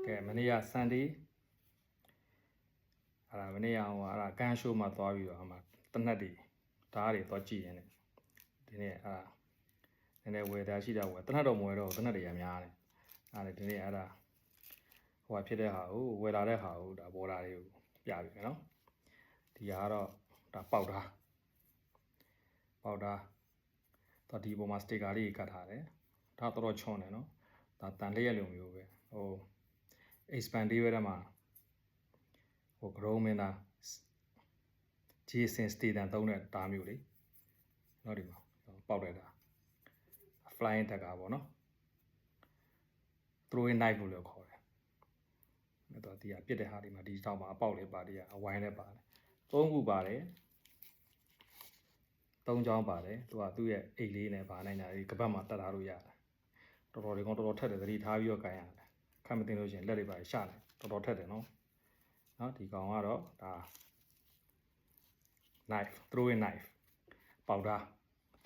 ကဲမနေ့က Sunday အဲ့ဒါမနေ့ကဟိုအဲ့ဒါကန်ရှိုးမှာသွားပြီးတော့အမှတနက်တွေဓာတ်တွေသွားကြည့်ရင်လည်းဒီနေ့အဲ့ဒါနည်းနည်းဝယ်သားရှိတာဝယ်တနက်တော့မဝယ်တော့တနက်တွေရများတယ်အဲ့ဒါဒီနေ့အဲ့ဒါဟိုဖြစ်တဲ့ဟာကိုဝယ်လာတဲ့ဟာကိုဒါဘော်ဒါတွေကိုပြပြီမယ်နော်ဒီကတော့ဒါပေါက်တာတော့ဒီပေါ်မှာစတစ်ကာလေးကတ်ထားတယ်ဒါတော်တော်ချွန်တယ်နော်ဒါတန်လျက်လိုမျိုးပဲဟို expandable ထဲမှာဟို grow မင်းသား Jason Statham သုံးတဲ့ဓာတ်မျိုးလေနော်ဒီမှာပေါက်တဲ့ဓာတ် flying dagger ပေါ့နော် throwing knife လို့လည်းခေါ်တယ်အဲ့တော့ဒီကပြစ်တဲ့ဟာဒီမှာဒီတောက်မှာအပေါက်လေးပါဒီကအဝိုင်းလေးပါတယ်၃ခုပါတယ်၃ချောင်းပါတယ်သူ့ရဲ့အိတ်လေးနဲ့ဗာနိုင်တာဒီကပတ်မှာတက်ထားလို့ရတယ်တော်တော်ထက်တယ်သတိထားပြီးတော့ကန်ရတယ်ခက်မသိလို့ရှိရင်လက်တွေပါရှာတယ်တော်တော်ထက်တယ်နော်ဒီကောင်ကတော့ဒါ knife throwing knife ပေါက်တာ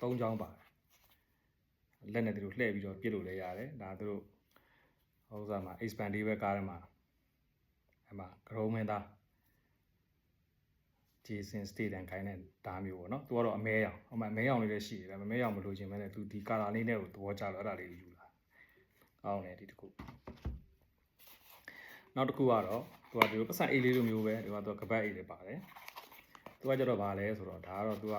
၃ချောင်းပါတယ်လက်နဲ့သူတို့လှည့်ပြီးတော့ပြစ်လို့လည်းရတယ်ဒါသူတို့ဟိုစားမှာ expandable ကားထဲမှာအဲ့မှာ grow မင်းသား Jason Statham ခိုင်းတဲ့ဓာတ်မျိုးပေါ့နော်သူကတော့အမဲရောင်အမဲရောင်လေးလည်းရှိတယ်ဒါပေမဲ့အမဲရောင်မလို့ခြင်းပဲနဲ့သူဒီကာလာလေးနဲ့ကိုသဘောကျလို့အဲ့ဒါလေးယူလာအောင်းနေဒီတစ်ခုနောက်တစ်ခုကတော့သူကဒီလိုပတ်စံအိတ်လေးလိုမျိုးပဲဒီကသူကကပတ်အိတ်လေးပါတယ်သူကကြတော့ဗာလဲဆိုတော့ဒါကတော့သူက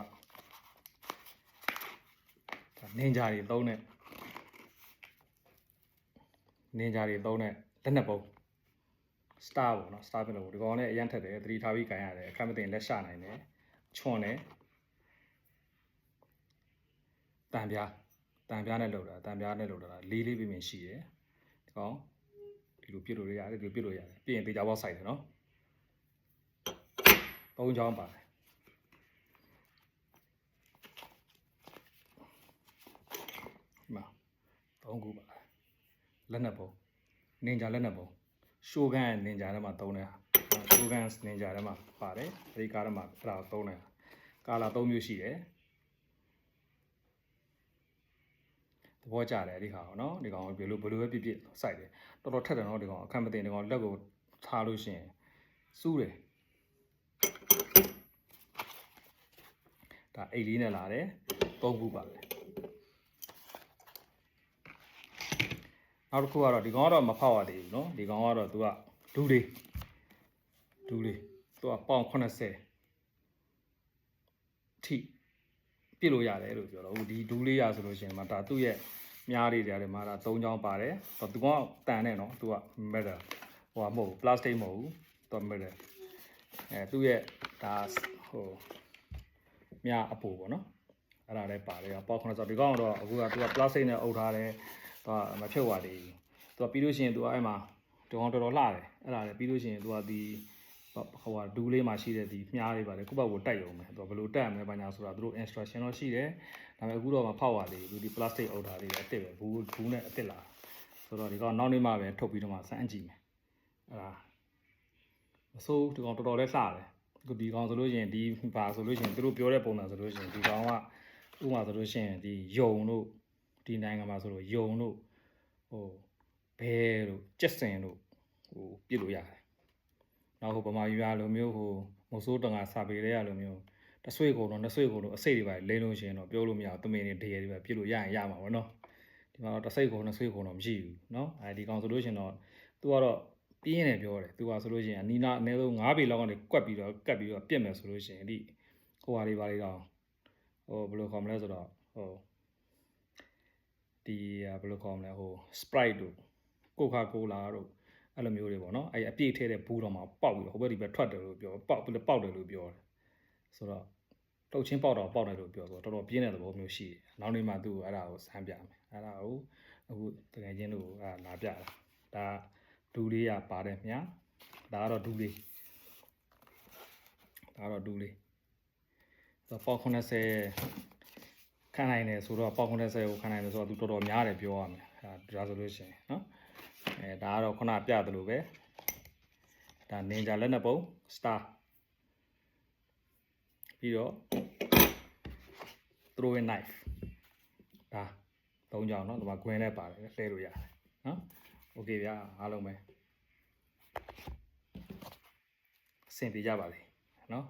နင်ဂျာတွေသုံးတဲ့လက်နက်ပုံ star ပေါ့နော် star ပြင်လို့ဒီကောင်နဲ့အရန်ထက်တယ်သတိထားပြီးကန်ရတယ်အခက်မသိလက်ရှနိုင်တယ်ချွန်တယ်တန်ပြားနဲ့လောက်တာလေးလေးပြင်ရှိတယ်ဒီကောင်ဒီလိုပြစ်လို့ရတယ်ပြင်ရင်တေချာပေါက်ဆိုင်တယ်နော်၃ချောင်းပါတယ်ဒီမှာ၃ခုပါတယ်လက်နက်ပုံနင်ဂျာလက်နက်ပုံရှိုးကန်နင်ဂျာထဲမှာသုံးတယ်ရှိုးကန်နင်ဂျာထဲမှာပါတယ်ဒီကားထဲမှာအဲ့ဒါသုံးတယ်ကာလာ၃မျိုးရှိတယ်သဘောကျတယ်ဒီခါအောင်နော်ဒီကောင်ဘယ်လိုပဲပြစ်စိုက်တယ်တော်တော်ထက်တယ်နော်ဒီကောင်အခက်မသိဒီကောင်လက်ကိုထားလို့ရှိရင်စူးတယ်ဒါအိတ်လေးနဲ့လာတယ်၃ခုပါတယ်နောက်တစ်ခုကတော့ဒီကောင်ကတော့မဖောက်ရသေးဘူးเนาะဒီကောင်ကတော့သူကဒူးလေးသူကပေါင်80ထိပြစ်လို့ရတယ်လို့ပြောတော့ဒီဒူးလေးရဆိုလို့ရှိရင်မှာဒါသူ့ရဲ့မြားလေးတွေမှာဒါ၃ချောင်းပါတယ်သူကတန်နဲ့เนาะသူက metal ဟိုမဟုတ် plastic မဟုတ်ဘူးသူက metal သူ့ရဲ့ဒါဟိုမြားအပူပေါ့เนาะအဲ့ဒါလည်းပါတယ်ပေါင်80ဒီကောင်ကတော့အခုကသူက plastic နဲ့အုပ်ထားတယ်သူကမဖြုတ်ရသေးဘူးသူကပြီးလို့ရှိရင်သူကအဲ့မှာဒီကောင်တော်လှတယ်အဲ့ဒါလည်းပြီးလို့ရှိရင်သူကဒီဟိုဒူးလေးမှာရှိတဲ့ဒီမြားလေးပါလေကိုယ့်ဘက်ကိုတိုက်ရုံပဲသူကဘယ်လိုတက်ရမလဲဘာညာဆိုတာသူတို့ instruction တော့ရှိတယ်ဒါပေမဲ့အခုတော့မဖောက်ရသေးဘူးဒီ plastic အုပ်ထားလေးပဲအစ်စ်ပဲဘူးနဲ့အစ်စ်လာဆိုတော့ဒီကောင်နောက်နေ့မှပဲထုတ်ပြီးတော့မှစမ်းကြည့်မယ်အဲ့ဒါမဆိုးဒီကောင်တော်လေးလှတယ်အခုဒီကောင်ဆိုလို့ရှိရင်ဒီဘာဆိုလို့ရှိရင်သူတို့ပြောတဲ့ပုံစံဆိုလို့ရှိရင်ဒီကောင်ကဥပမာဆိုလို့ရှိရင်ဒီယုံတို့ဒီနိုင်ငံမှာဆိုလို့ယုံတို့ဟိုဘဲတို့ကြက်စင်တို့ဟိုပြစ်လို့ရတယ်နောက်ဟိုဗမာပြည်ရလိုမျိုးဟိုမဆိုးတငါစာပေတွေရလိုမျိုးတဆွေကုန်တော့အစိတ်တွေပါလိမ့်လို့ရှိရင်တော့ပြောလို့မရဘူးတမင်တွေတရေတွေပဲပြစ်လို့ရရင်ရမှာပေါ့နော်ဒီမှာတော့တစိတ်ကုန်ဆွေကုန်တော့မရှိဘူးနော်အဲဒီကောင်ဆိုလို့ရှိရင်တော့သူကတော့ပြင်းနေပြောတယ်သူကဆိုလို့ရှိရင်အနီးနားအနည်းဆုံး9ပေလောက်ကနေကွက်ပြီးတော့ကတ်ပြီးတော့ပြစ်မယ်ဆိုလို့ရှိရင်ဒီဟိုဟာတွေပါလေတော့ဟိုဘယ်လိုခေါ်မလဲဆိုတော့ဟိုဒီဘယ်လိုခေါ်မလဲဟို Sprite တို့ Coca-Cola တို့အဲ့လိုမျိုးတွေပေါ့နော်အဲ့အပြည့်ထဲတဲ့ဘူးတော်မှာပေါက်ပြီးဟိုဘက်ဒီဘက်ထွက်တယ်လို့ပြောပေါက်တယ်လို့ပြောတယ်ဆိုတော့တုတ်ချင်းပေါက်တယ်လို့ပြောဆိုတော့တော်တော်ပြင်းတဲ့သဘောမျိုးရှိတယ်နောက်နေ့မှသူ့အဲ့ဒါကိုစမ်းပြမယ်အဲ့ဒါကိုအခုတကယ်ချင်းတို့လာပြတာဒါဒူးလေးရပါတယ်မြာဒါကတော့ဒူးလေးဆိုတော့ပေါက်80ခံနိုင်တယ်ဆိုတော့ပေါက်80ကိုခံနိုင်တယ်ဆိုတော့သူတော်တော်များတယ်ပြောရမယ်ဒါဆိုလို့ရှိရင်နော်ဒါကတော့ခုနပြသလိုပဲဒါနင်ဂျာလက်နက်ပုံ star ပြီးတော့ throwing knife ဒါ၃ချောင်းเนาะဒီမှာ green နဲ့ပါတယ်လှဲလို့ရတယ်နော်โอเคဗျာအားလုံးပဲ အဆင်ပြေကြပါစေနော်